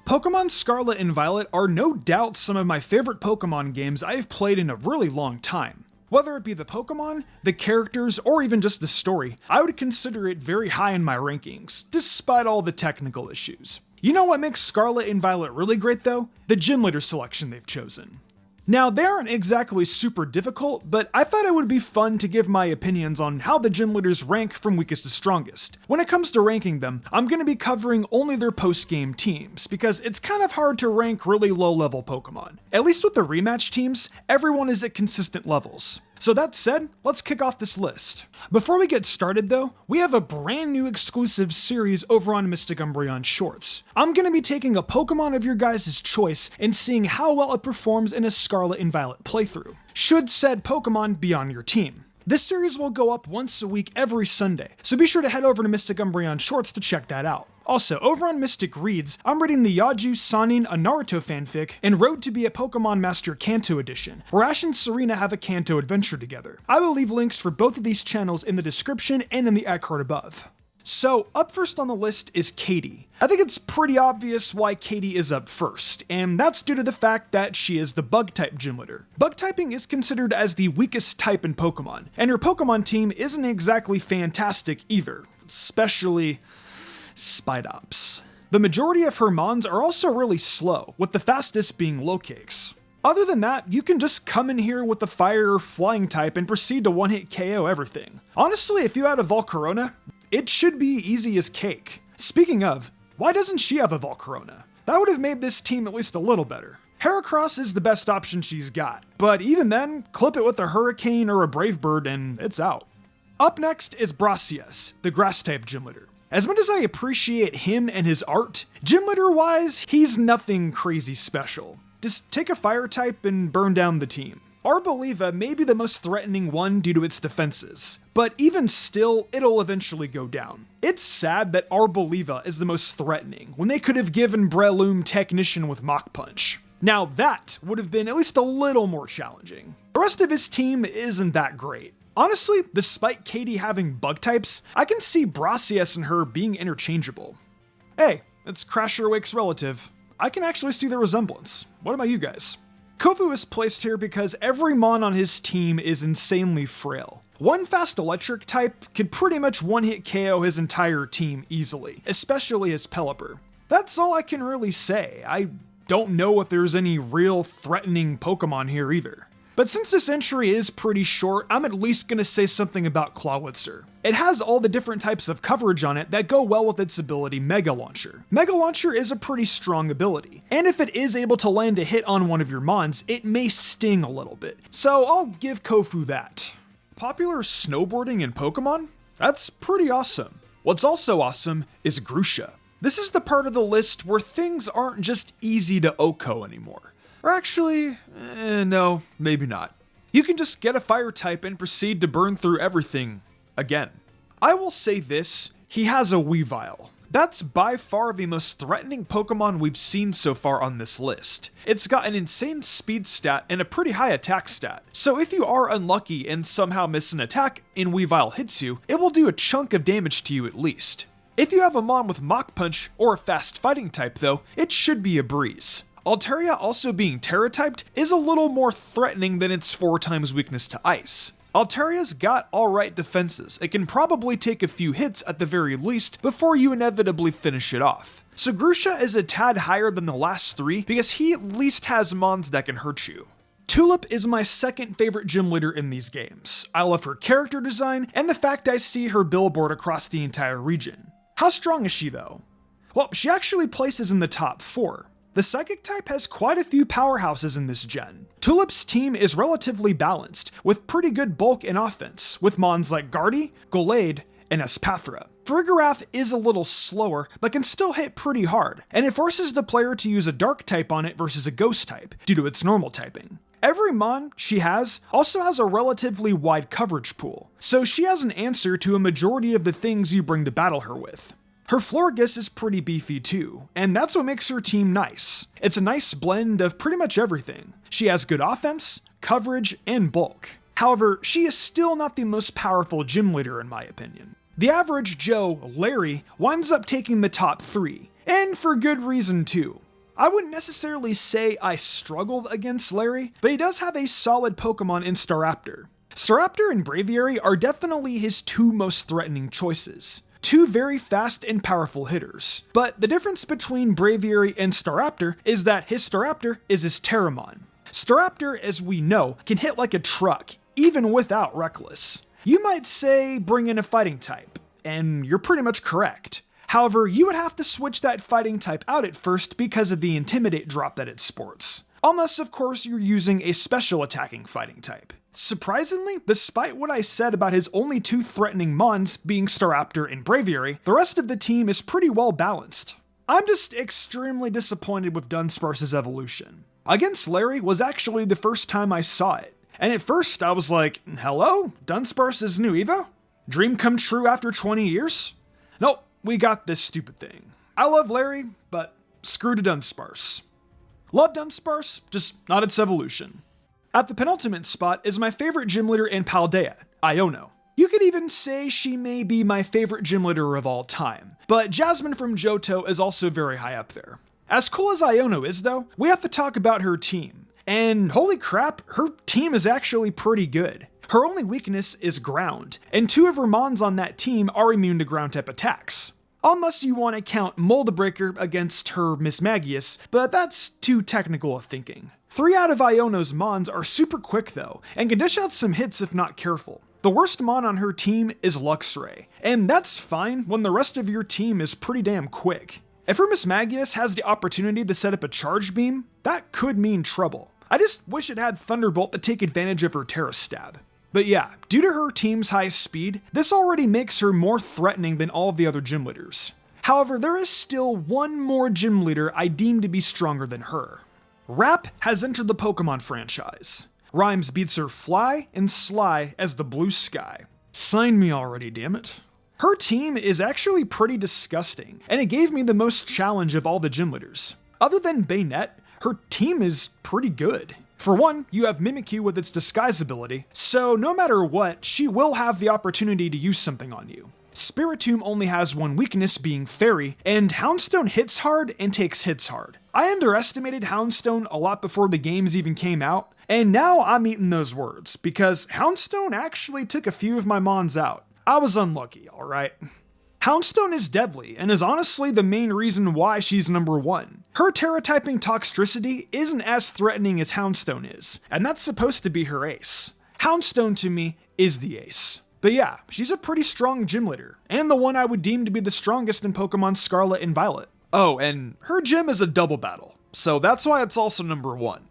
Pokemon Scarlet and Violet are no doubt some of my favorite Pokemon games I've played in a really long time. Whether it be the Pokemon, the characters, or even just the story, I would consider it very high in my rankings, despite all the technical issues. You know what makes Scarlet and Violet really great though? The gym leader selection they've chosen. Now, they aren't exactly super difficult, but I thought it would be fun to give my opinions on how the gym leaders rank from weakest to strongest. When it comes to ranking them, I'm going to be covering only their post-game teams, because it's kind of hard to rank really low-level Pokemon. At least with the rematch teams, everyone is at consistent levels. So that said, let's kick off this list. Before we get started though, we have a brand new exclusive series over on Mystic Umbreon Shorts. I'm going to be taking a Pokemon of your guys' choice and seeing how well it performs in a Scarlet and Violet playthrough. Should said Pokemon be on your team? This series will go up once a week every Sunday, so be sure to head over to Mystic Umbreon Shorts to check that out. Also, over on Mystic Reads, I'm reading the Yaju Sanin a Naruto fanfic and Road to be a Pokemon Master Kanto edition, where Ash and Serena have a Kanto adventure together. I will leave links for both of these channels in the description and in the ad card above. So, up first on the list is Katie. I think it's pretty obvious why Katie is up first, and that's due to the fact that she is the Bug-type gym leader. Bug typing is considered as the weakest type in Pokemon, and her Pokemon team isn't exactly fantastic either, especially Spidops. The majority of her Mons are also really slow, with the fastest being Locates. Other than that, you can just come in here with the fire or flying type and proceed to one-hit KO everything. Honestly, if you had a Volcarona, it should be easy as cake. Speaking of, why doesn't she have a Volcarona? That would have made this team at least a little better. Heracross is the best option she's got, but even then, clip it with a Hurricane or a Brave Bird and it's out. Up next is Brassius, the Grass-type gym leader. As much as I appreciate him and his art, gym leader-wise, he's nothing crazy special. Just take a fire type and burn down the team. Arboliva may be the most threatening one due to its defenses, but even still, it'll eventually go down. It's sad that Arboliva is the most threatening, when they could have given Breloom Technician with Mach Punch. Now that would have been at least a little more challenging. The rest of his team isn't that great. Honestly, despite Katie having bug types, I can see Brassius and her being interchangeable. Hey, it's Crasher Wake's relative. I can actually see the resemblance. What about you guys? Kofu is placed here because every Mon on his team is insanely frail. One fast electric type could pretty much one-hit KO his entire team easily, especially his Pelipper. That's all I can really say. I don't know if there's any real threatening Pokemon here either. But since this entry is pretty short, I'm at least going to say something about Clawitzer. It has all the different types of coverage on it that go well with its ability Mega Launcher. Mega Launcher is a pretty strong ability, and if it is able to land a hit on one of your Mons, it may sting a little bit, so I'll give Kofu that. Popular snowboarding in Pokemon? That's pretty awesome. What's also awesome is Grusha. This is the part of the list where things aren't just easy to OHKO anymore. Or actually, no, maybe not. You can just get a fire type and proceed to burn through everything again. I will say this, he has a Weavile. That's by far the most threatening Pokemon we've seen so far on this list. It's got an insane speed stat and a pretty high attack stat, so if you are unlucky and somehow miss an attack and Weavile hits you, it will do a chunk of damage to you at least. If you have a Mon with Mach Punch or a fast fighting type though, it should be a breeze. Altaria also being Terra-typed is a little more threatening than its 4 times weakness to Ice. Altaria's got alright defenses, it can probably take a few hits at the very least before you inevitably finish it off. So Grusha is a tad higher than the last 3 because he at least has Mons that can hurt you. Tulip is my second favorite gym leader in these games. I love her character design and the fact I see her billboard across the entire region. How strong is she though? Well, she actually places in the top 4. The Psychic type has quite a few powerhouses in this gen. Tulip's team is relatively balanced, with pretty good bulk and offense, with Mons like Guardy, Gallade, and Espathra. Farigiraf is a little slower, but can still hit pretty hard, and it forces the player to use a Dark type on it versus a Ghost type, due to its normal typing. Every Mon she has also has a relatively wide coverage pool, so she has an answer to a majority of the things you bring to battle her with. Her Florges is pretty beefy too, and that's what makes her team nice. It's a nice blend of pretty much everything. She has good offense, coverage, and bulk. However, she is still not the most powerful gym leader in my opinion. The average Joe, Larry, winds up taking the top 3, and for good reason too. I wouldn't necessarily say I struggled against Larry, but he does have a solid Pokemon in Staraptor. Staraptor and Braviary are definitely his two most threatening choices. Two very fast and powerful hitters. But the difference between Braviary and Staraptor is that his Staraptor is his Terramon. Staraptor, as we know, can hit like a truck, even without Reckless. You might say bring in a fighting type, and you're pretty much correct. However, you would have to switch that fighting type out at first because of the Intimidate drop that it sports. Unless, of course, you're using a special attacking fighting type. Surprisingly, despite what I said about his only two threatening Mons being Staraptor and Braviary, the rest of the team is pretty well balanced. I'm just extremely disappointed with Dunsparce's evolution. Against Larry was actually the first time I saw it, and at first I was like, hello? Dunsparce's new Evo? Dream come true after 20 years? Nope, we got this stupid thing. I love Larry, but screw to Dunsparce. Love Dunsparce, just not its evolution. At the penultimate spot is my favorite gym leader in Paldea, Iono. You could even say she may be my favorite gym leader of all time, but Jasmine from Johto is also very high up there. As cool as Iono is though, we have to talk about her team. And holy crap, her team is actually pretty good. Her only weakness is ground, and two of her Mons on that team are immune to ground type attacks. Unless you want to count Mold Breaker against her Miss Magius, but that's too technical of thinking. 3 out of Iono's Mons are super quick though, and can dish out some hits if not careful. The worst Mon on her team is Luxray, and that's fine when the rest of your team is pretty damn quick. If her Miss Magius has the opportunity to set up a Charge Beam, that could mean trouble. I just wish it had Thunderbolt to take advantage of her Terra Stab. But yeah, due to her team's high speed, this already makes her more threatening than all of the other gym leaders. However, there is still one more gym leader I deem to be stronger than her. Rap has entered the Pokemon franchise. Rhymes beats her Fly and Sly as the Blue Sky. Sign me already, damn it. Her team is actually pretty disgusting, and it gave me the most challenge of all the gym leaders. Other than Bayonet, her team is pretty good. For one, you have Mimikyu with its disguise ability, so no matter what, she will have the opportunity to use something on you. Spiritomb only has one weakness being Fairy, and Houndstone hits hard and takes hits hard. I underestimated Houndstone a lot before the games even came out, and now I'm eating those words, because Houndstone actually took a few of my Mons out. I was unlucky, alright? Houndstone is deadly, and is honestly the main reason why she's number 1. Her Terra-typing Toxtricity isn't as threatening as Houndstone is, and that's supposed to be her ace. Houndstone to me is the ace. But yeah, she's a pretty strong gym leader, and the one I would deem to be the strongest in Pokemon Scarlet and Violet. Oh, and her gym is a double battle, so that's why it's also number 1.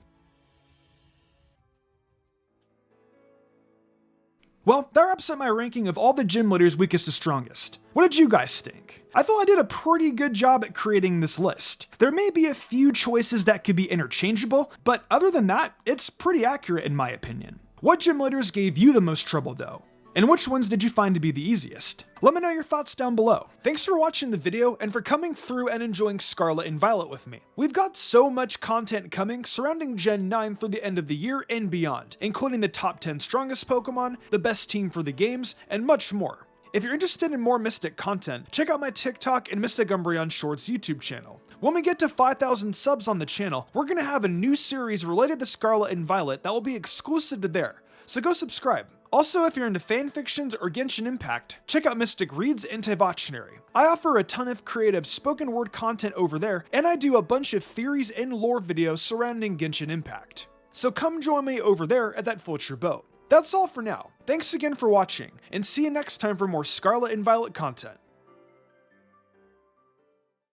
Well, that wraps up my ranking of all the gym leaders weakest to strongest. What did you guys think? I thought I did a pretty good job at creating this list. There may be a few choices that could be interchangeable, but other than that, it's pretty accurate in my opinion. What gym leaders gave you the most trouble though? And which ones did you find to be the easiest? Let me know your thoughts down below. Thanks for watching the video and for coming through and enjoying Scarlet and Violet with me. We've got so much content coming surrounding Gen 9 through the end of the year and beyond, including the top 10 strongest Pokemon, the best team for the games, and much more. If you're interested in more Mystic content, check out my TikTok and Mystic Umbreon Shorts YouTube channel. When we get to 5,000 subs on the channel, we're going to have a new series related to Scarlet and Violet that will be exclusive to there, so go subscribe. Also, if you're into fanfictions or Genshin Impact, check out Mystic Reads and Taivatchinary. I offer a ton of creative spoken word content over there, and I do a bunch of theories and lore videos surrounding Genshin Impact. So come join me over there at that floats your boat. That's all for now. Thanks again for watching, and see you next time for more Scarlet and Violet content.